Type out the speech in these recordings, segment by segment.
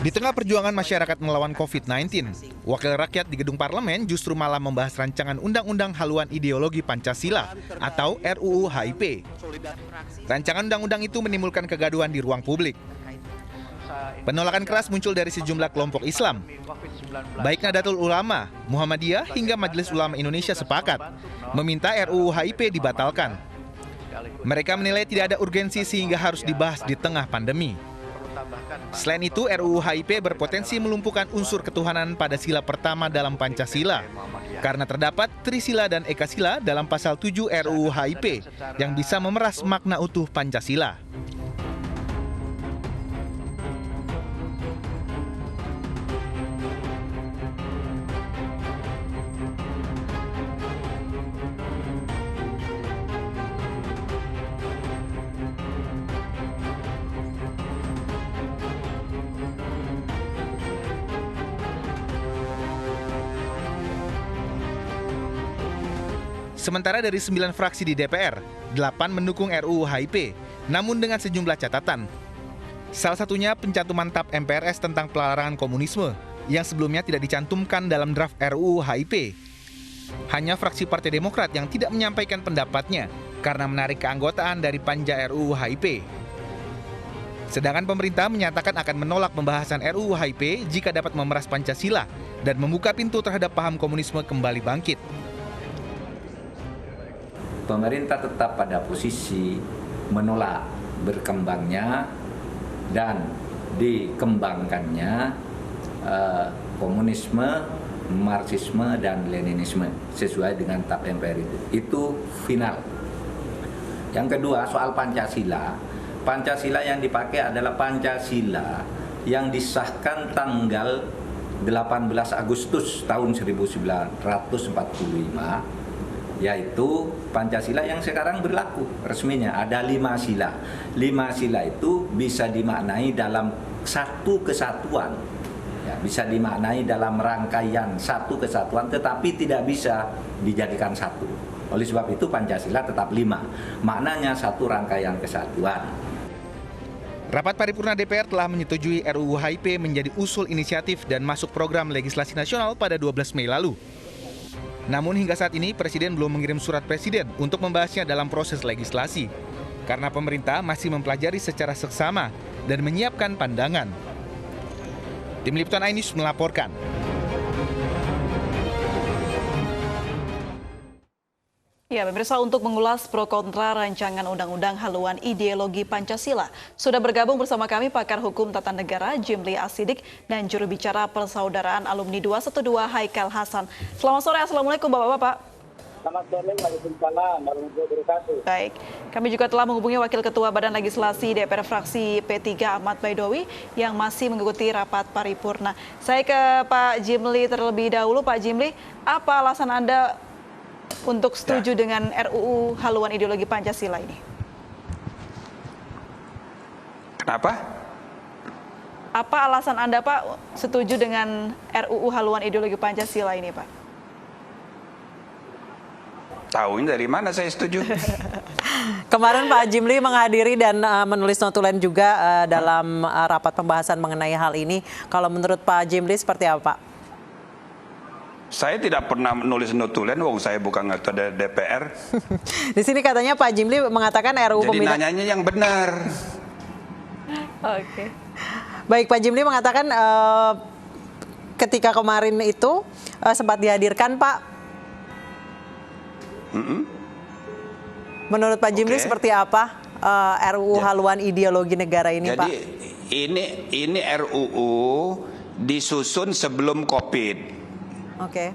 Di tengah perjuangan masyarakat melawan COVID-19, Wakil Rakyat di Gedung Parlemen justru malah membahas rancangan Undang-Undang Haluan Ideologi Pancasila atau RUU HIP. Rancangan undang-undang itu menimbulkan kegaduhan di ruang publik. Penolakan keras muncul dari sejumlah kelompok Islam. Baik Nahdlatul Ulama, Muhammadiyah hingga Majelis Ulama Indonesia sepakat meminta RUU HIP dibatalkan. Mereka menilai tidak ada urgensi sehingga harus dibahas di tengah pandemi. Selain itu, RUU HIP berpotensi melumpuhkan unsur ketuhanan pada sila pertama dalam Pancasila karena terdapat Trisila dan Ekasila dalam pasal 7 RUU HIP yang bisa memeras makna utuh Pancasila. Sementara dari 9 fraksi di DPR, 8 mendukung RUU HIP, namun dengan sejumlah catatan. Salah satunya pencantuman TAP MPRS tentang pelarangan komunisme, yang sebelumnya tidak dicantumkan dalam draft RUU HIP. Hanya fraksi Partai Demokrat yang tidak menyampaikan pendapatnya karena menarik keanggotaan dari Panja RUU HIP. Sedangkan pemerintah menyatakan akan menolak pembahasan RUU HIP jika dapat memeras Pancasila dan membuka pintu terhadap paham komunisme kembali bangkit. Pemerintah tetap pada posisi menolak berkembangnya dan dikembangkannya komunisme, Marxisme, dan Leninisme sesuai dengan TAP MPR itu final. Yang kedua, soal Pancasila. Pancasila yang dipakai adalah Pancasila yang disahkan tanggal 18 Agustus tahun 1945, yaitu Pancasila yang sekarang berlaku resminya. Ada 5 sila. 5 sila itu bisa dimaknai dalam satu kesatuan, ya, bisa dimaknai dalam rangkaian satu kesatuan, tetapi tidak bisa dijadikan satu. Oleh sebab itu Pancasila tetap 5, maknanya satu rangkaian kesatuan. Rapat paripurna DPR telah menyetujui RUU HIP menjadi usul inisiatif dan masuk program legislasi nasional pada 12 Mei lalu. Namun hingga saat ini Presiden belum mengirim surat Presiden untuk membahasnya dalam proses legislasi, karena pemerintah masih mempelajari secara seksama dan menyiapkan pandangan. Tim Liputan iNews melaporkan. Ya, pemirsa, untuk mengulas pro kontra rancangan Undang-Undang Haluan Ideologi Pancasila, sudah bergabung bersama kami pakar hukum tata negara Jimli Asidik dan juru bicara Persaudaraan Alumni 212 Haikal Hasan. Selamat sore, Assalamualaikum Bapak-Bapak. Selamat sore, Waalaikumsalam warahmatullahi wabarakatuh. Baik, kami juga telah menghubungi Wakil Ketua Badan Legislasi DPR Fraksi P3 Ahmad Baidowi yang masih mengikuti rapat paripurna. Saya ke Pak Jimli terlebih dahulu. Pak Jimli, apa alasan Anda untuk setuju dengan RUU Haluan Ideologi Pancasila ini? Kenapa? Apa alasan Anda, Pak, setuju dengan RUU Haluan Ideologi Pancasila ini, Pak? Tahu dari mana saya setuju? Kemarin Pak Jimli menghadiri dan menulis notulen juga dalam rapat pembahasan mengenai hal ini. Kalau menurut Pak Jimli seperti apa, Pak? Saya tidak pernah menulis notulen, wong saya bukan ketua DPR. Di sini katanya Pak Jimli mengatakan RUU Jadi nanyanya yang benar. Oke. Baik, Pak Jimli mengatakan ketika kemarin itu sempat dihadirkan, Pak. Menurut Pak Jimli seperti apa RUU Haluan Ideologi Negara ini, Pak? Jadi ini RUU disusun sebelum COVID. Oke.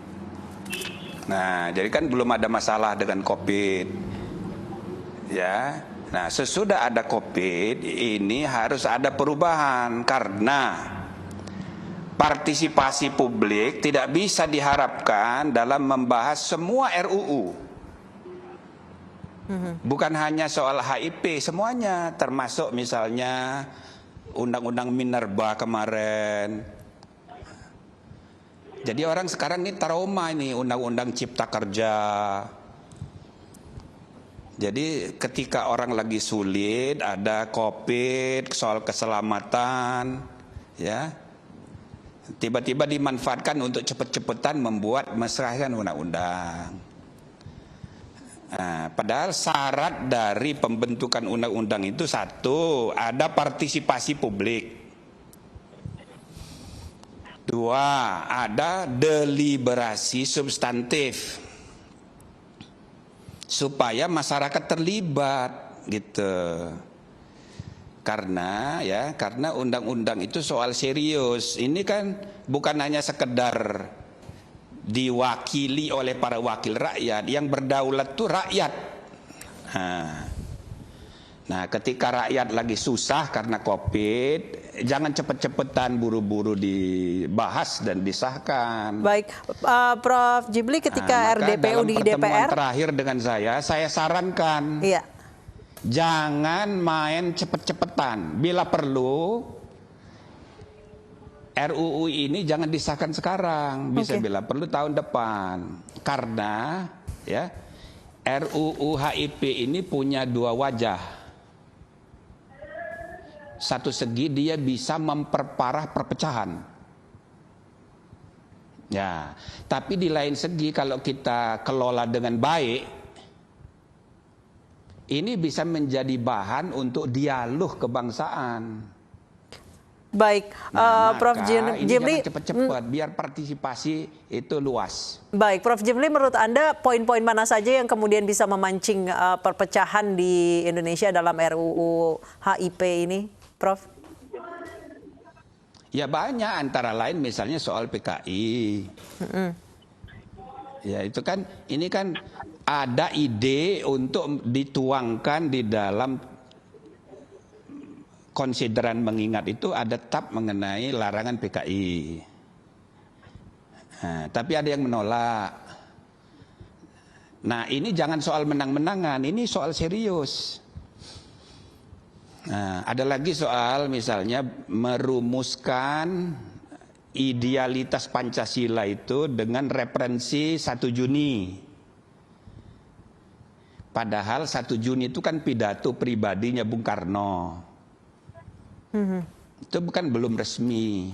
Nah, jadi kan belum ada masalah dengan COVID, ya. Nah, sesudah ada COVID, ini harus ada perubahan karena partisipasi publik tidak bisa diharapkan dalam membahas semua RUU. Bukan hanya soal HIP, semuanya, termasuk misalnya Undang-Undang Minerba kemarin. Jadi orang sekarang ini trauma ini Undang-Undang Cipta Kerja. Jadi ketika orang lagi sulit, ada COVID, soal keselamatan, ya, tiba-tiba dimanfaatkan untuk cepat-cepatan membuat mesrahkan undang-undang. Padahal syarat dari pembentukan undang-undang itu satu, ada partisipasi publik. Dua, ada deliberasi substantif supaya masyarakat terlibat gitu. Karena undang-undang itu soal serius. Ini kan bukan hanya sekedar diwakili oleh para wakil rakyat, yang berdaulat tuh rakyat. Nah, ketika rakyat lagi susah karena Covid, jangan cepet-cepetan buru-buru dibahas dan disahkan. Baik, Prof. Jimli, ketika Maka RDPU dalam di pertemuan DPR, terakhir dengan saya sarankan, iya, jangan main cepet-cepetan. Bila perlu, RUU ini jangan disahkan sekarang, bisa bila perlu tahun depan. Karena ya, RUU HIP ini punya dua wajah. Satu segi dia bisa memperparah perpecahan. Ya, tapi di lain segi kalau kita kelola dengan baik, ini bisa menjadi bahan untuk dialog kebangsaan. baik, Prof. Ini Jimli, jangan cepat-cepat, biar partisipasi itu luas. baik, Prof. Jimli, menurut Anda poin-poin mana saja yang kemudian bisa memancing perpecahan di Indonesia dalam RUU HIP ini, Prof? Ya banyak, antara lain misalnya soal PKI. Ya itu kan, ini kan ada ide untuk dituangkan di dalam konsideran mengingat itu, ada tab mengenai larangan PKI. Tapi ada yang menolak. Nah ini jangan soal menang-menangan, ini soal serius. Ada lagi soal misalnya merumuskan idealitas Pancasila itu dengan referensi 1 Juni. Padahal 1 Juni itu kan pidato pribadinya Bung Karno. Itu bukan belum resmi.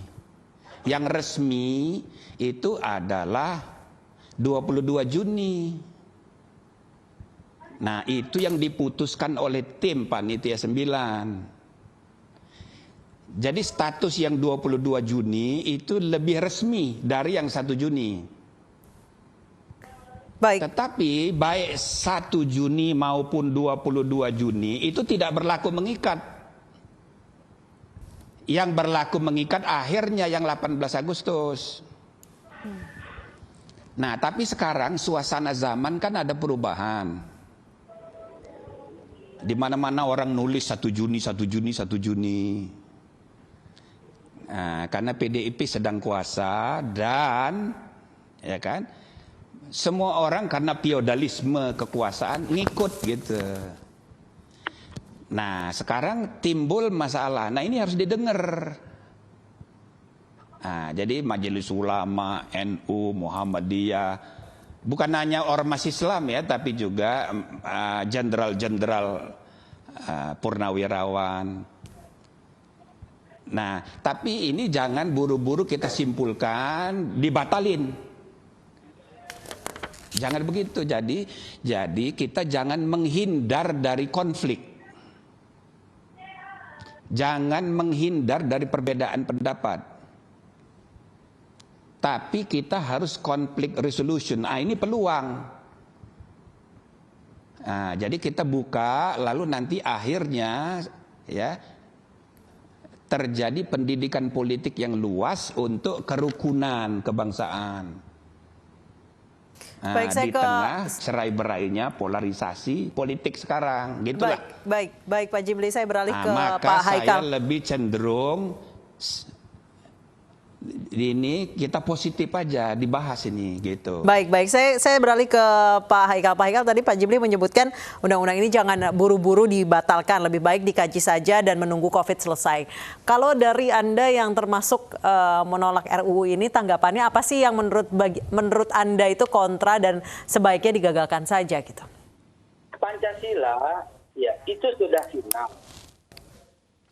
Yang resmi itu adalah 22 Juni. Nah itu yang diputuskan oleh tim Panitia 9. Jadi status yang 22 Juni itu lebih resmi dari yang 1 Juni. Baik. Tetapi baik 1 Juni maupun 22 Juni itu tidak berlaku mengikat. Yang berlaku mengikat akhirnya yang 18 Agustus. Nah tapi sekarang suasana zaman kan ada perubahan. Di mana-mana orang nulis 1 Juni, 1 Juni, 1 Juni. Karena PDIP sedang kuasa dan ya kan, semua orang karena feodalisme kekuasaan ngikut gitu. Nah sekarang timbul masalah. Nah ini harus didengar. Jadi Majelis Ulama, NU, Muhammadiyah, bukan hanya ormas Islam ya, tapi juga jenderal-jenderal purnawirawan. Nah, tapi ini jangan buru-buru kita simpulkan, dibatalin. Jangan begitu. Jadi kita jangan menghindar dari konflik. Jangan menghindar dari perbedaan pendapat. Tapi kita harus conflict resolution. Ini peluang. Jadi kita buka, lalu nanti akhirnya ya terjadi pendidikan politik yang luas untuk kerukunan kebangsaan. Baik, saya di tengah cerai-berainya polarisasi politik sekarang, gitulah. Baik, Pak Jimli, saya beralih ke maka Pak Haikal. saya lebih cenderung ini kita positif aja dibahas ini gitu. Baik, saya beralih ke Pak Haikal. Pak Haikal, tadi Pak Jimli menyebutkan undang-undang ini jangan buru-buru dibatalkan, lebih baik dikaji saja dan menunggu COVID selesai. Kalau dari Anda yang termasuk menolak RUU ini, tanggapannya apa sih yang menurut Anda itu kontra dan sebaiknya digagalkan saja gitu? Pancasila ya itu sudah final.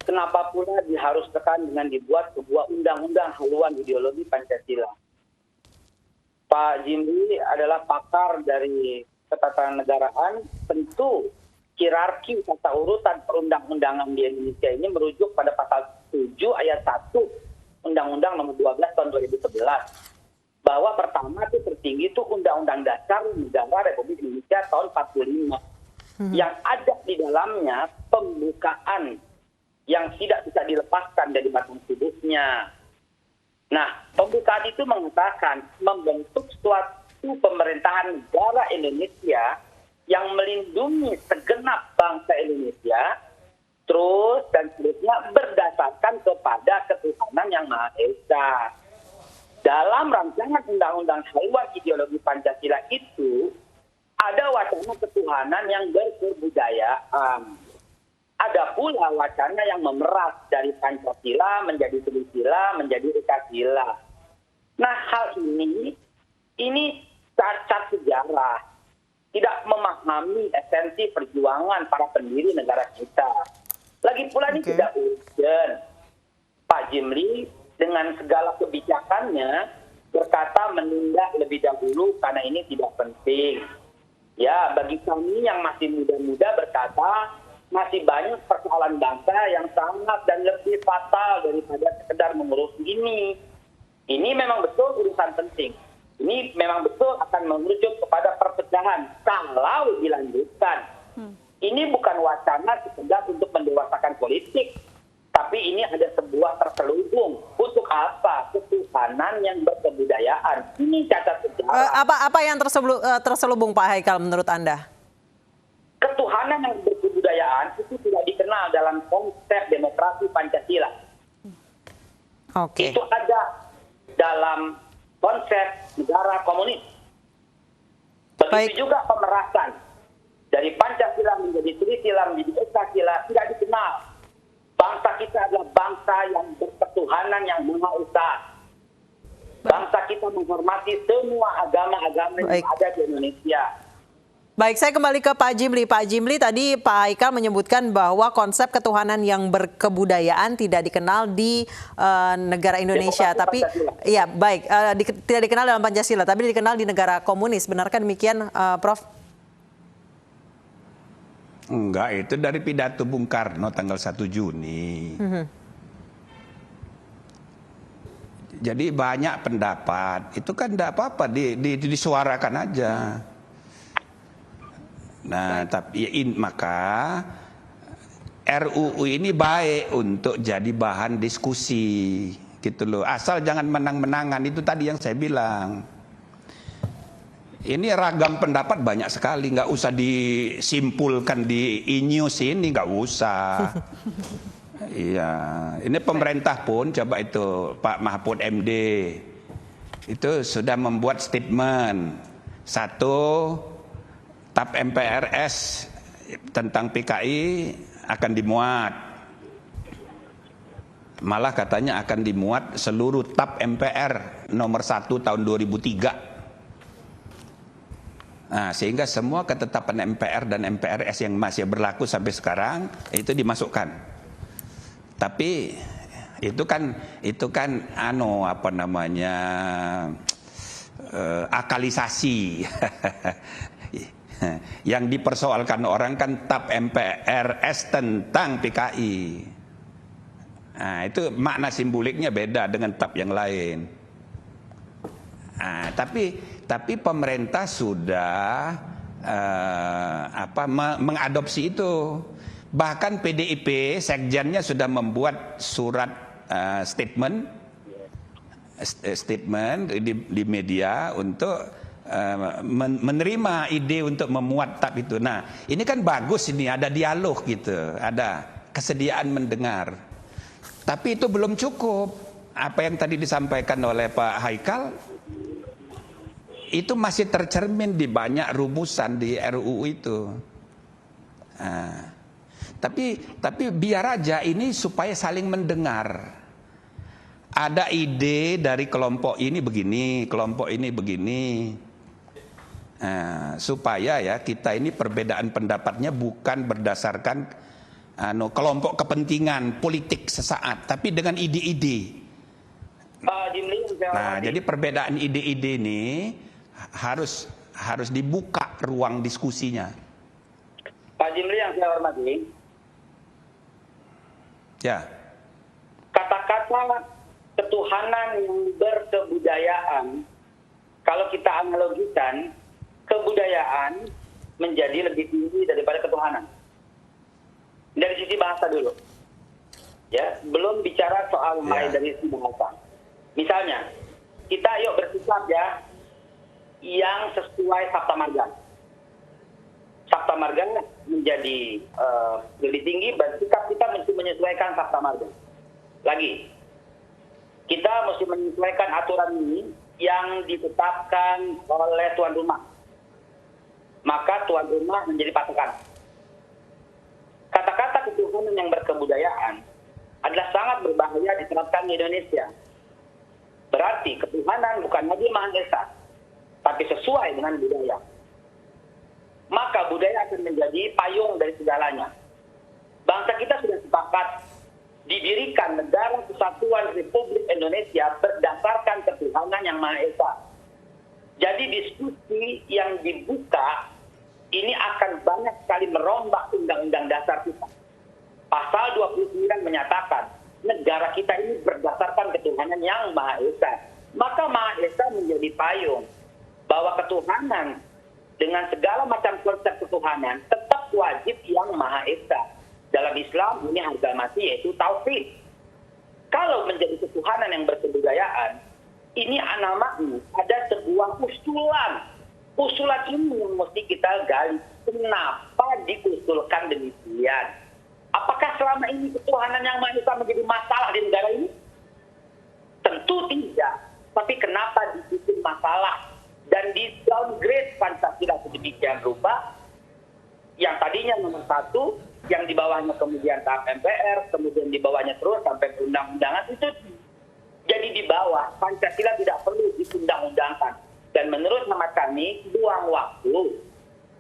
kenapa pula diharuskan dengan dibuat sebuah undang-undang haluan ideologi Pancasila? Pak Jimli adalah pakar dari ketatanegaraan, tentu hierarki tata urutan perundang-undangan di Indonesia ini merujuk pada pasal 7 ayat 1 Undang-Undang Nomor 12 tahun 2011. Bahwa pertama itu tertinggi itu Undang-Undang Dasar Negara Republik Indonesia tahun 45. Yang ada di dalamnya pembukaan yang tidak bisa dilepaskan dari batang tubuhnya. Nah, pembukaan itu mengatakan membentuk suatu pemerintahan negara Indonesia yang melindungi segenap bangsa Indonesia, terus dan seterusnya berdasarkan kepada ketuhanan yang Maha Esa. Dalam rancangan undang-undang haluan ideologi Pancasila itu, ada wacana ketuhanan yang berkebudayaan. Ada pula wacana yang memeras dari Pancasila menjadi Trisila, menjadi Ekasila. Nah, hal ini cacat sejarah. Tidak memahami esensi perjuangan para pendiri negara kita. Lagi pula ini tidak urgent. Pak Jimli dengan segala kebijakannya berkata menunda lebih dahulu karena ini tidak penting. Ya, bagi kami yang masih muda-muda berkata, masih banyak persoalan bangsa yang sangat dan lebih fatal daripada sekedar mengurus ini. Ini memang betul urusan penting. Ini memang betul akan merujuk kepada perpecahan kalau dilanjutkan. Ini bukan wacana sekedar untuk mendewasakan politik, tapi ini ada sebuah terselubung. Untuk apa? Ketuhanan yang berkebudayaan. Ini cacat sejarah. Apa yang terselubung Pak Haikal menurut Anda? Ketuhanan yang berkebudayaan itu tidak dikenal dalam konsep demokrasi Pancasila. Oke. Itu ada dalam konsep negara komunis. Begitu juga pemerasan dari Pancasila menjadi Trisila menjadi Ekasila tidak dikenal. Bangsa kita adalah bangsa yang berketuhanan yang Maha Esa. Bangsa kita menghormati semua agama-agama yang ada di Indonesia. Baik, saya kembali ke Pak Jimli. Pak Jimli, tadi Pak Haikal menyebutkan bahwa konsep ketuhanan yang berkebudayaan tidak dikenal di negara Indonesia. Tapi, ya baik, tidak dikenal dalam Pancasila, tapi dikenal di negara komunis. Benarkah demikian, Prof? Enggak, itu dari pidato Bung Karno tanggal 1 Juni. Jadi banyak pendapat, itu kan tidak apa-apa, disuarakan aja. Nah, maka RUU ini baik untuk jadi bahan diskusi, gitu loh. Asal jangan menang-menangan, itu tadi yang saya bilang. Ini ragam pendapat banyak sekali, nggak usah disimpulkan di e-news ini, nggak usah. Iya, ini pemerintah pun coba itu Pak Mahfud MD itu sudah membuat statement. Satu, TAP MPRS tentang PKI akan dimuat. Malah katanya akan dimuat seluruh TAP MPR nomor 1 tahun 2003. Nah, sehingga semua ketetapan MPR dan MPRS yang masih berlaku sampai sekarang itu dimasukkan. Tapi itu kan akalisasi. Yang dipersoalkan orang kan TAP MPRS tentang PKI. Nah, itu makna simboliknya beda dengan TAP yang lain. Nah, tapi pemerintah sudah mengadopsi itu. Bahkan PDIP sekjennya sudah membuat surat statement di media untuk menerima ide untuk memuat TAP itu. Nah, ini kan bagus, ini ada dialog gitu, ada kesediaan mendengar. Tapi itu belum cukup. Apa yang tadi disampaikan oleh Pak Haikal itu masih tercermin di banyak rumusan di RUU itu. Nah, tapi biar aja ini supaya saling mendengar. Ada ide dari kelompok ini begini, kelompok ini begini. Supaya ya kita ini perbedaan pendapatnya bukan berdasarkan kelompok kepentingan politik sesaat, tapi dengan ide-ide. Pak Jimli, Nah, jadi perbedaan ide-ide ini harus dibuka ruang diskusinya. Pak Jimli yang saya hormati, Ya, kata-kata ketuhanan yang berkebudayaan, kalau kita analogikan, kebudayaan menjadi lebih tinggi daripada ketuhanan. Dari sisi bahasa dulu. Ya, belum bicara soal dari sisi bahasa. Misalnya, kita yuk bersikap ya yang sesuai Sabta Marga. Sabta Marga menjadi lebih tinggi, bersikap kita mesti menyesuaikan Sabta Marga. Lagi, kita mesti menyesuaikan aturan ini yang ditetapkan oleh tuan rumah. Maka tuan rumah menjadi patokan. Kata-kata ketuhanan yang berkebudayaan adalah sangat berbahaya diterapkan di Indonesia. Berarti ketuhanan bukan lagi Maha Esa, tapi sesuai dengan budaya. Maka budaya akan menjadi payung dari segalanya. Bangsa kita sudah sepakat didirikan negara kesatuan Republik Indonesia berdasarkan ketuhanan yang Maha Esa. Jadi diskusi yang dibuka ini akan banyak sekali merombak undang-undang dasar kita. Pasal 29 menyatakan negara kita ini berdasarkan ketuhanan yang Maha Esa. Maka Maha Esa menjadi payung bahwa ketuhanan dengan segala macam konsep ketuhanan tetap wajib yang Maha Esa. Dalam Islam ini harga mati yaitu tauhid. Kalau menjadi ketuhanan yang berkebudayaan, ini namanya ada sebuah usulan. Usulan ini yang mesti kita gali. Kenapa diusulkan demikian? Apakah selama ini ketuhanan yang Maha Esa menjadi masalah di negara ini? Tentu tidak. Tapi kenapa dibikin masalah dan di downgrade Pancasila sedemikian rupa? Yang tadinya nomor 1, yang di bawahnya kemudian tahap MPR, kemudian di bawahnya terus sampai undang-undangan, itu jadi di bawah. Pancasila tidak perlu diundang-undangkan. Dan menurut hemat kami, buang waktu,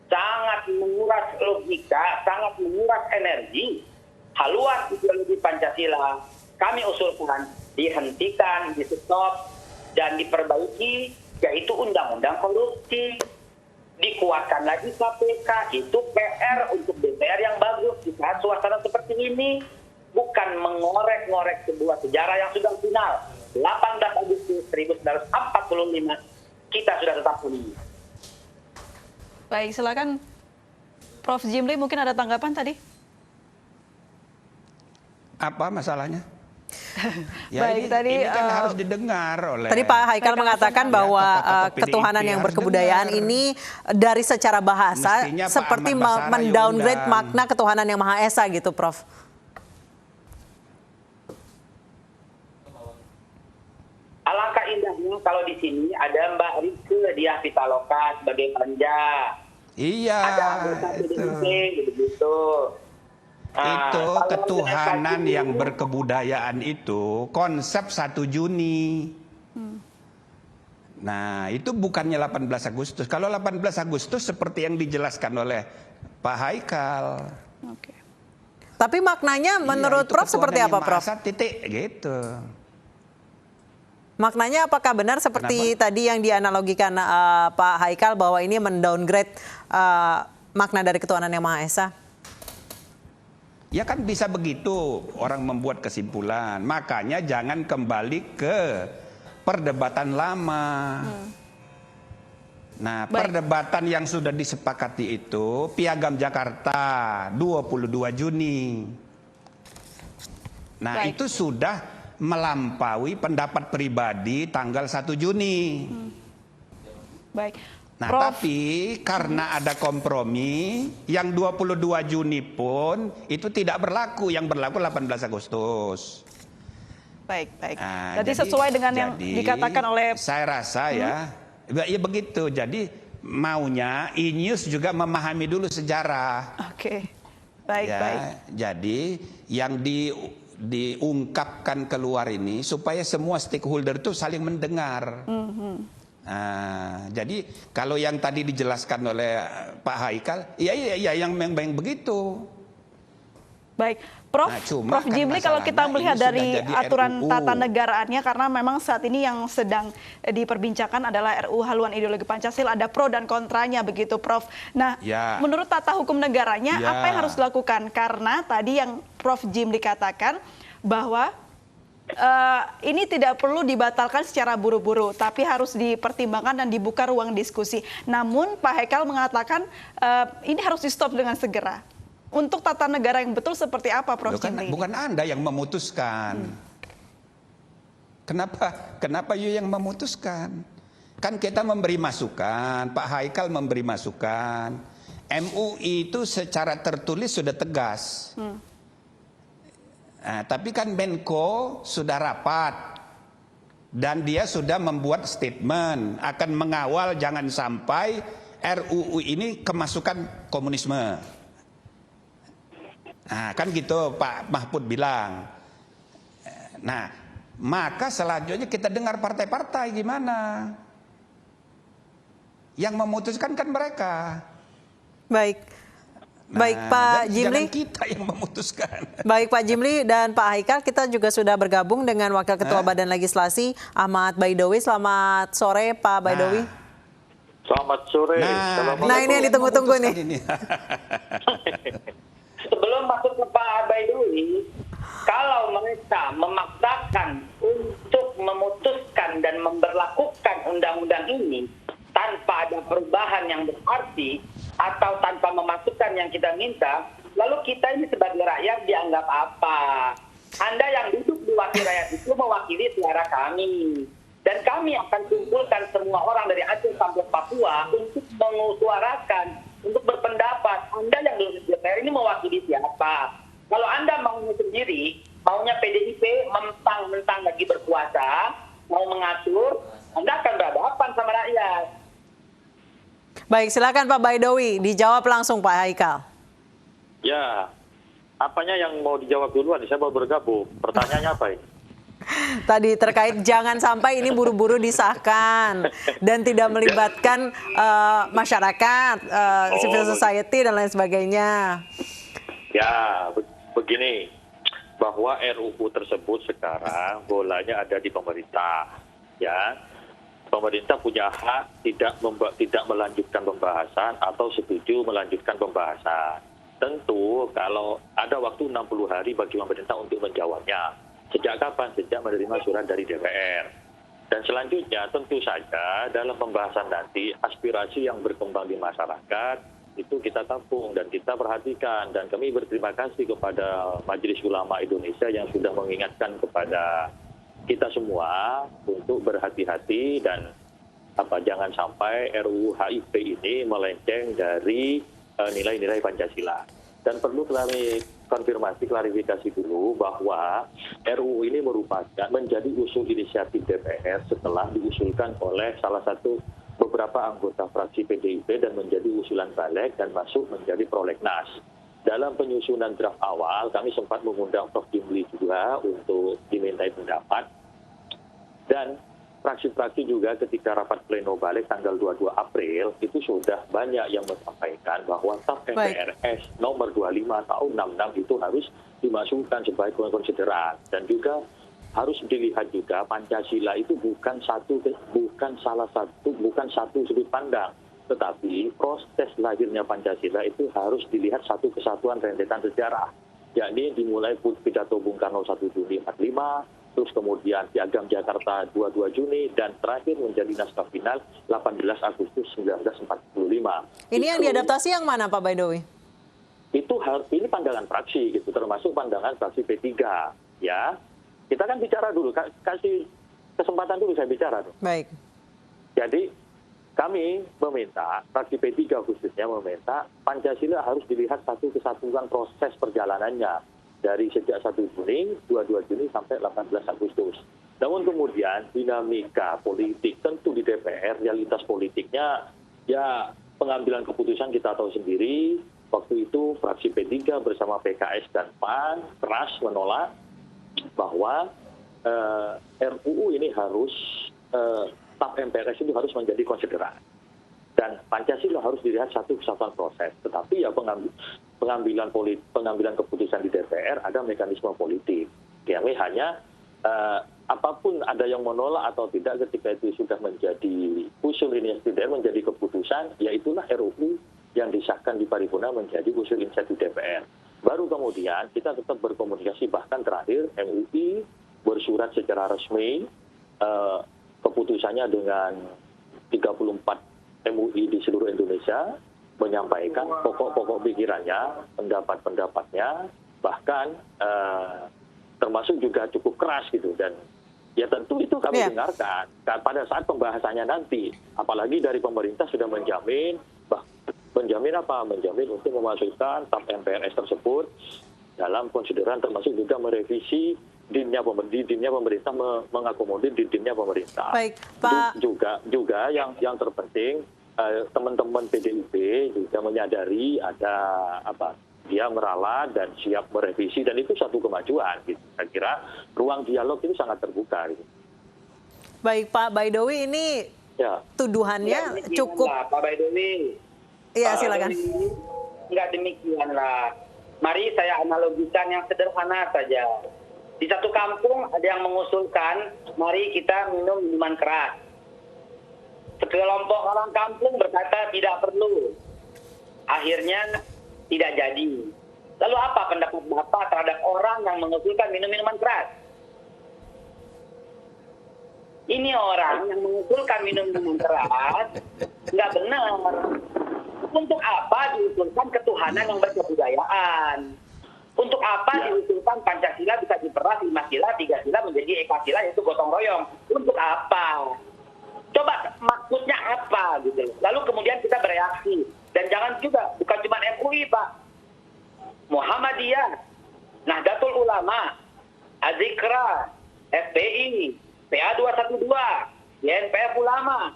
sangat menguras logika, sangat menguras energi. Haluan ideologi Pancasila kami usulkan dihentikan, di-stop, dan diperbaiki, yaitu undang-undang korupsi. Dikuatkan lagi KPK, itu PR untuk DPR yang bagus. Di saat suasana seperti ini, bukan mengorek-ngorek sebuah sejarah yang sudah final. 18 Agustus 1945, kita sudah tetap ini. Baik, silakan Prof. Jimli, mungkin ada tanggapan tadi? apa masalahnya? Baik, ini kan harus didengar oleh. Tadi Pak Haikal mengatakan bahwa ketuhanan yang berkebudayaan ini dari secara bahasa Mestinya seperti mendowngrade makna ketuhanan yang Maha Esa gitu, Prof. Alangkah indahnya kalau di sini ada Mbak Rike Diah Pitaloka sebagai panja. Iya. Ada anggota PDIP gitu. Itu ketuhanan yang berkebudayaan itu konsep 1 Juni. Nah, itu bukannya 18 Agustus. Kalau 18 Agustus seperti yang dijelaskan oleh Pak Haikal. Oke. Tapi maknanya menurut Prof seperti apa, Prof? Titik gitu. Maknanya apakah benar seperti tadi yang dianalogikan Pak Haikal bahwa ini mendowngrade makna dari ketuhanan yang Maha Esa? Ya kan bisa begitu orang membuat kesimpulan. Makanya jangan kembali ke perdebatan lama. Nah, perdebatan yang sudah disepakati itu Piagam Jakarta 22 Juni. Nah, itu sudah melampaui pendapat pribadi tanggal 1 Juni. Baik. Nah, Prof. tapi karena ada kompromi, yang 22 Juni pun itu tidak berlaku, yang berlaku 18 Agustus. Baik. Nah, Jadi sesuai dengan yang dikatakan oleh... Saya rasa ya begitu. Jadi maunya Inews juga memahami dulu sejarah. Oke, baik. Jadi yang diungkapkan keluar ini supaya semua stakeholder itu saling mendengar. Nah, jadi kalau yang tadi dijelaskan oleh Pak Haikal, iya yang begitu. Baik, Prof. Nah, cuma Prof. kan Jimli, kalau kita masalahnya melihat ini sudah dari jadi aturan RUU. tata negaraannya, karena memang saat ini yang sedang diperbincangkan adalah RUU Haluan Ideologi Pancasila, ada pro dan kontranya begitu, Prof. Nah, Ya. menurut tata hukum negaranya, Ya. apa yang harus dilakukan? Karena tadi yang Prof. Jimli katakan bahwa ini tidak perlu dibatalkan secara buru-buru, tapi harus dipertimbangkan dan dibuka ruang diskusi. Namun Pak Haikal mengatakan ini harus di-stop dengan segera. Untuk tata negara yang betul seperti apa, Prof. Loh, kan Jimli? bukan Anda yang memutuskan. Kenapa you yang memutuskan? Kan kita memberi masukan, Pak Haikal memberi masukan. MUI itu secara tertulis sudah tegas. Nah, tapi kan Menko sudah rapat dan dia sudah membuat statement akan mengawal jangan sampai RUU ini kemasukan komunisme. Nah, kan gitu Pak Mahfud bilang. Nah, maka selanjutnya kita dengar partai-partai gimana. Yang memutuskan kan mereka. Baik. Baik Nah, Pak jadi Jimli. jangan kita yang memutuskan. Baik Pak Jimli dan Pak Haikal, kita juga sudah bergabung dengan Wakil Ketua Badan Legislasi Ahmad Baidowi. Selamat sore Pak Baidowi. Selamat sore. Nah, ini yang ditunggu-tunggu nih. Sebelum masuk ke Pak Baidowi, kalau mereka memaksakan untuk memutuskan dan memberlakukan undang-undang ini tanpa ada perubahan yang berarti atau tanpa memasukkan yang kita minta, lalu kita ini sebagai rakyat dianggap apa? Anda yang duduk di wakil rakyat itu mewakili suara kami. Dan kami akan kumpulkan semua orang dari Aceh sampai Papua untuk mengusuarakan, untuk berpendapat. Anda yang duduk di DPR ini mewakili siapa? Kalau Anda maunya sendiri, maunya PDIP mentang-mentang lagi berkuasa, mau mengatur, Anda akan berhadapan sama rakyat. Baik, silakan Pak Baidowi, dijawab langsung Pak Haikal. Ya, apanya yang mau dijawab duluan? Saya mau bergabung. Pertanyaannya apa ini? Tadi terkait jangan sampai ini buru-buru disahkan dan tidak melibatkan masyarakat, civil society dan lain sebagainya. Ya, begini, bahwa RUU tersebut sekarang bolanya ada di pemerintah, ya. Pemerintah punya hak tidak melanjutkan pembahasan atau setuju melanjutkan pembahasan. Tentu kalau ada waktu 60 hari bagi pemerintah untuk menjawabnya. Sejak kapan? Sejak menerima surat dari DPR. Dan selanjutnya tentu saja dalam pembahasan nanti aspirasi yang berkembang di masyarakat itu kita tampung dan kita perhatikan. Dan kami berterima kasih kepada Majelis Ulama Indonesia yang sudah mengingatkan kepada kita semua untuk berhati-hati dan jangan sampai RUU HIP ini melenceng dari nilai-nilai Pancasila. Dan perlu kami konfirmasi, klarifikasi dulu bahwa RUU ini merupakan menjadi usul inisiatif DPR setelah diusulkan oleh salah satu beberapa anggota fraksi PDIP dan menjadi usulan balik dan masuk menjadi prolegnas. Dalam penyusunan draft awal, kami sempat mengundang Prof. Jimli juga untuk dimintai pendapat. Dan fraksi-fraksi juga ketika rapat pleno balik tanggal 22 April itu sudah banyak yang menyampaikan bahwa TAP MPRS nomor 25 tahun 66 itu harus dimasukkan sebagai konsideran. Dan juga harus dilihat juga Pancasila itu bukan satu sudut pandang, tetapi proses lahirnya Pancasila itu harus dilihat satu kesatuan rentetan sejarah, yakni dimulai pidato Bung Karno 1 Juni 45, terus kemudian Piagam Jakarta 22 Juni, dan terakhir menjadi naskah final 18 Agustus 1945. Ini yang diadaptasi yang mana Pak Baidowi? Ini pandangan fraksi gitu, termasuk pandangan fraksi P3, ya. Kita kan bicara dulu, kasih kesempatan dulu saya bicara. Baik. Jadi kami meminta, fraksi P3 khususnya meminta Pancasila harus dilihat satu kesatuan proses perjalanannya dari sejak 1 Juni, 22 Juni sampai 18 Agustus. Namun kemudian dinamika politik tentu di DPR, realitas politiknya ya pengambilan keputusan kita tahu sendiri. Waktu itu fraksi P3 bersama PKS dan PAN keras menolak bahwa RUU ini harus TAP MPRS itu harus menjadi konsideran. Dan Pancasila harus dilihat satu kesatuan proses. Tetapi ya pengambilan keputusan di DPR ada mekanisme politik. Kami hanya apapun ada yang menolak atau tidak ketika itu sudah menjadi usul inisiatif DPR menjadi keputusan, yaitulah RUU yang disahkan di paripurna menjadi usul inisiatif DPR. Baru kemudian kita tetap berkomunikasi, bahkan terakhir MUI bersurat secara resmi keputusannya dengan 34 MUI di seluruh Indonesia menyampaikan pokok-pokok pikirannya, pendapat-pendapatnya, bahkan termasuk juga cukup keras gitu. Dan ya tentu itu kami dengarkan pada saat pembahasannya nanti. Apalagi dari pemerintah sudah menjamin untuk memasukkan TAP MPRS tersebut dalam konsideran, termasuk juga merevisi dinnya pemerintah, mengakomodir di dinnya pemerintah. Baik, Pak. Juga yang terpenting teman-teman PDIP juga menyadari ada dia meralat dan siap merevisi, dan itu satu kemajuan gitu. Saya kira ruang dialog itu sangat terbuka gitu. Baik, Pak Baidowi, ini tuduhannya cukup. Pak Baidowi. Iya, silakan. Enggak demikian lah. Mari saya analogikan yang sederhana saja. Di satu kampung ada yang mengusulkan, mari kita minum minuman keras. Sekelompok orang kampung berkata tidak perlu. Akhirnya tidak jadi. Lalu apa pendapat Bapak terhadap orang yang mengusulkan minum minuman keras? Ini orang yang mengusulkan minum minuman keras nggak benar. Untuk apa diusulkan ketuhanan yang berkebudayaan? Untuk apa diusulkan Pancasila bisa diperas 5 sila, 3 sila menjadi Eka sila, yaitu gotong royong? Untuk apa? Coba maksudnya apa gitu. Lalu kemudian kita bereaksi. Dan jangan juga, bukan cuma MUI Pak. Muhammadiyah, Nahdlatul Ulama, Azikra, FPI, PA 212, YNPF Ulama,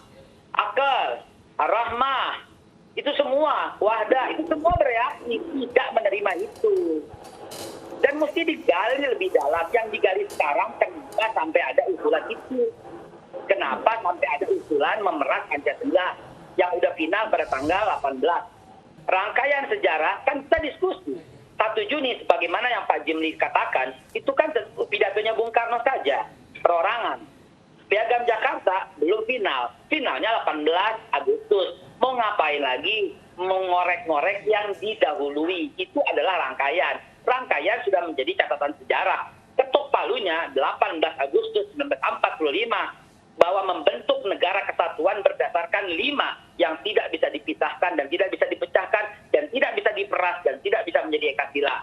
Akal, Ar-Rahmah, itu semua, Wahda, itu semua bereaksi, tidak menerima itu. Dan mesti digali lebih dalam. Yang digali sekarang, kenapa sampai ada usulan itu? Kenapa sampai ada usulan memeras Pancasila yang udah final pada tanggal 18? Rangkaian sejarah, kan kita diskusi. 1 Juni, sebagaimana yang Pak Jimli katakan, itu kan pidatonya Bung Karno saja, perorangan. Piagam Jakarta belum final. Finalnya 18 Agustus. Mau ngapain lagi? Mengorek-ngorek yang didahului. Itu adalah rangkaian. Rangkaian sudah menjadi catatan sejarah. Ketuk palunya 18 Agustus 1945 bahwa membentuk negara kesatuan berdasarkan 5 yang tidak bisa dipisahkan dan tidak bisa dipecahkan dan tidak bisa diperas dan tidak bisa menjadi Eka sila.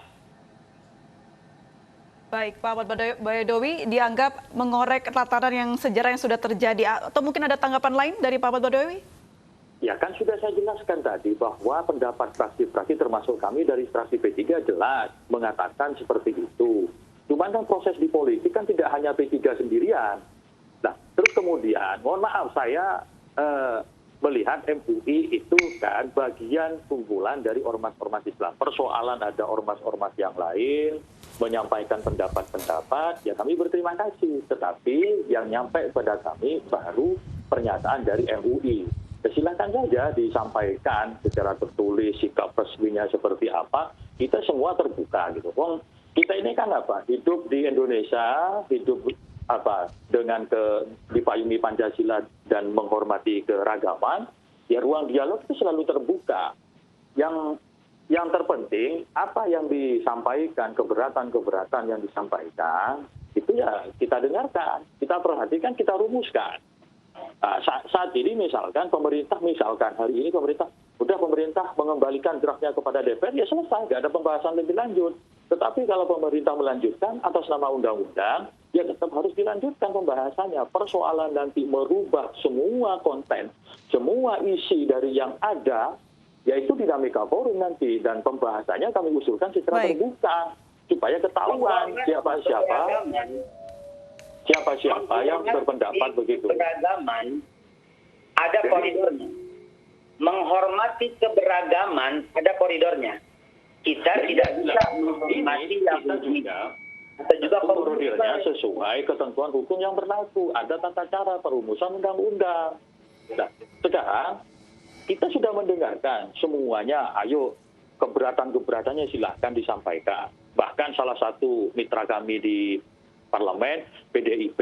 Baik, Pak Ahmad Baidowi dianggap mengorek tatanan yang sejarah yang sudah terjadi, atau mungkin ada tanggapan lain dari Pak Ahmad Baidowi? Ya kan sudah saya jelaskan tadi bahwa pendapat fraksi-fraksi termasuk kami dari fraksi P3 jelas mengatakan seperti itu. Cuman kan proses di politik kan tidak hanya P3 sendirian. Nah, terus kemudian, mohon maaf saya melihat MUI itu kan bagian kumpulan dari ormas-ormas Islam. Persoalan ada ormas-ormas yang lain menyampaikan pendapat-pendapat, ya kami berterima kasih. Tetapi yang nyampe pada kami baru pernyataan dari MUI. Ya, silakan saja disampaikan secara tertulis sikap resminya seperti apa. Kita semua terbuka gitu. Wong kita ini kan hidup di Indonesia, hidup dengan dipayungi Pancasila dan menghormati keragaman. Ya ruang dialog itu selalu terbuka. Yang terpenting apa yang disampaikan, keberatan-keberatan yang disampaikan itu ya kita dengarkan, kita perhatikan, kita rumuskan. Saat ini misalkan hari ini pemerintah mengembalikan draftnya kepada DPR, ya selesai, nggak ada pembahasan lebih lanjut. Tetapi kalau pemerintah melanjutkan atas nama undang-undang, ya tetap harus dilanjutkan pembahasannya. Persoalan nanti merubah semua konten, semua isi dari yang ada, yaitu dinamika forum nanti, dan pembahasannya kami usulkan secara terbuka supaya ketahuan siapa yang berpendapat begitu. Keberagaman ada koridornya. Menghormati keberagaman ada koridornya. Kita tidak bisa menghormati yang juga atau juga koridornya sesuai ketentuan hukum yang berlaku. Ada tata cara perumusan undang-undang. Nah, sekarang kita sudah mendengarkan semuanya, ayo keberatan-keberatannya silahkan disampaikan. Bahkan salah satu mitra kami di parlemen, PDIP,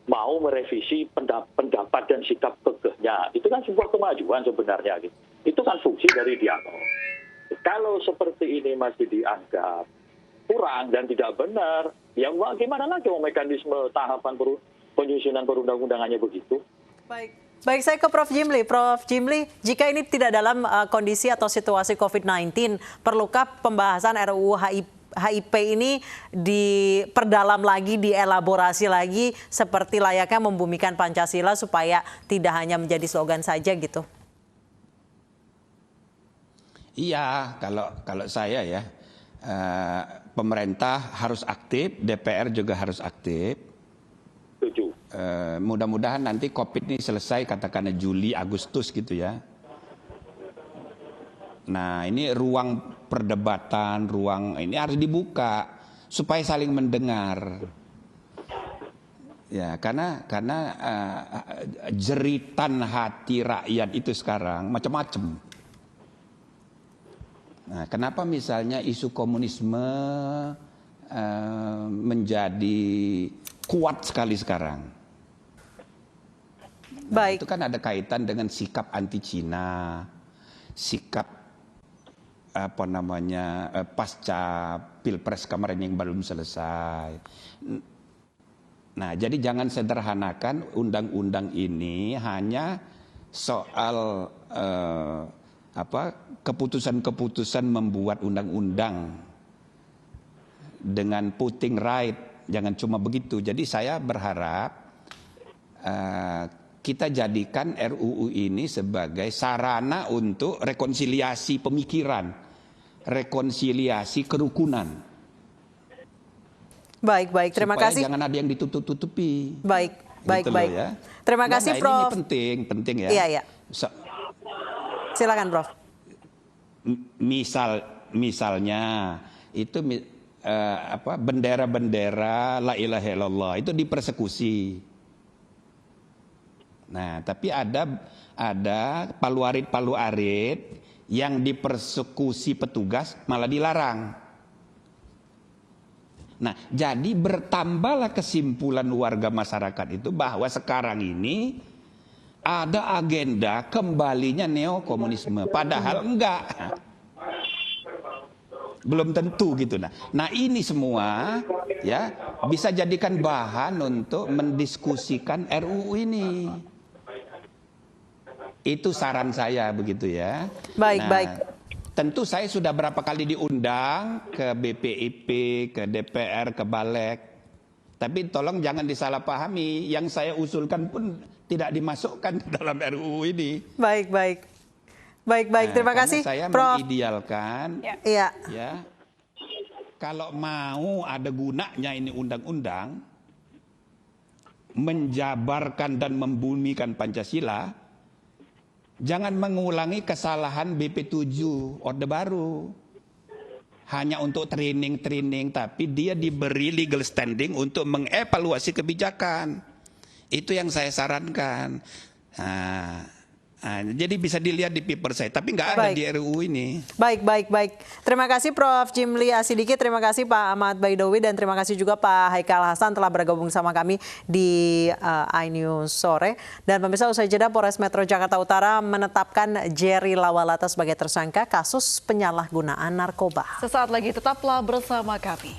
mau merevisi pendapat dan sikap kekehnya. Itu kan sebuah kemajuan sebenarnya. Gitu. Itu kan fungsi dari dialog. Kalau seperti ini masih dianggap kurang dan tidak benar, ya gimana lagi mekanisme tahapan penyusunan perundang-undangannya begitu? Baik, saya ke Prof. Jimli. Prof. Jimli, jika ini tidak dalam kondisi atau situasi COVID-19, perlukah pembahasan RUU HIP ini diperdalam lagi, dielaborasi lagi seperti layaknya membumikan Pancasila supaya tidak hanya menjadi slogan saja gitu? Iya, kalau saya ya, pemerintah harus aktif, DPR juga harus aktif. Setuju. Mudah-mudahan nanti COVID ini selesai katakanlah Juli, Agustus gitu ya. Nah ini ruang perdebatan, ruang ini harus dibuka supaya saling mendengar. Ya karena jeritan hati rakyat itu sekarang macam-macam. Nah kenapa misalnya isu komunisme menjadi kuat sekali sekarang? Nah, itu kan ada kaitan dengan sikap anti Cina, sikap pasca Pilpres kemarin yang belum selesai. Nah, jadi jangan sederhanakan undang-undang ini hanya soal keputusan-keputusan membuat undang-undang dengan putting right, jangan cuma begitu. Jadi saya berharap kita jadikan RUU ini sebagai sarana untuk rekonsiliasi pemikiran, rekonsiliasi kerukunan. Baik. Terima supaya kasih. Jangan ada yang ditutup-tutupi. Baik. Gitu loh ya. Terima kasih, Prof. Ini penting ya. Iya. Silakan, Prof. Misalnya itu bendera-bendera la ilaha illallah itu dipersekusi. Nah, tapi ada palu-arit yang dipersekusi petugas malah dilarang. Nah, jadi bertambahlah kesimpulan warga masyarakat itu bahwa sekarang ini ada agenda kembalinya neokomunisme, padahal enggak. Belum tentu gitu. Nah ini semua ya bisa jadikan bahan untuk mendiskusikan RUU ini. Itu saran saya begitu ya. Baik. Tentu saya sudah berapa kali diundang ke BPIP, ke DPR, ke Balek. Tapi tolong jangan disalahpahami. Yang saya usulkan pun tidak dimasukkan dalam RUU ini. Baik. Terima kasih, saya Prof. mengidealkan, ya. Kalau mau ada gunanya ini undang-undang, menjabarkan dan membumikan Pancasila, jangan mengulangi kesalahan BP7 Orde Baru. Hanya untuk training, tapi dia diberi legal standing untuk mengevaluasi kebijakan. Itu yang saya sarankan. Jadi bisa dilihat di paper saya, tapi nggak ada di RUU ini. Baik. Terima kasih Prof. Jimli Asidiki, terima kasih Pak Ahmad Baidowi, dan terima kasih juga Pak Haikal Hasan telah bergabung sama kami di iNews sore. Dan pemirsa, usai jeda, Polres Metro Jakarta Utara menetapkan Jerry Lawalata sebagai tersangka kasus penyalahgunaan narkoba. Sesaat lagi tetaplah bersama kami.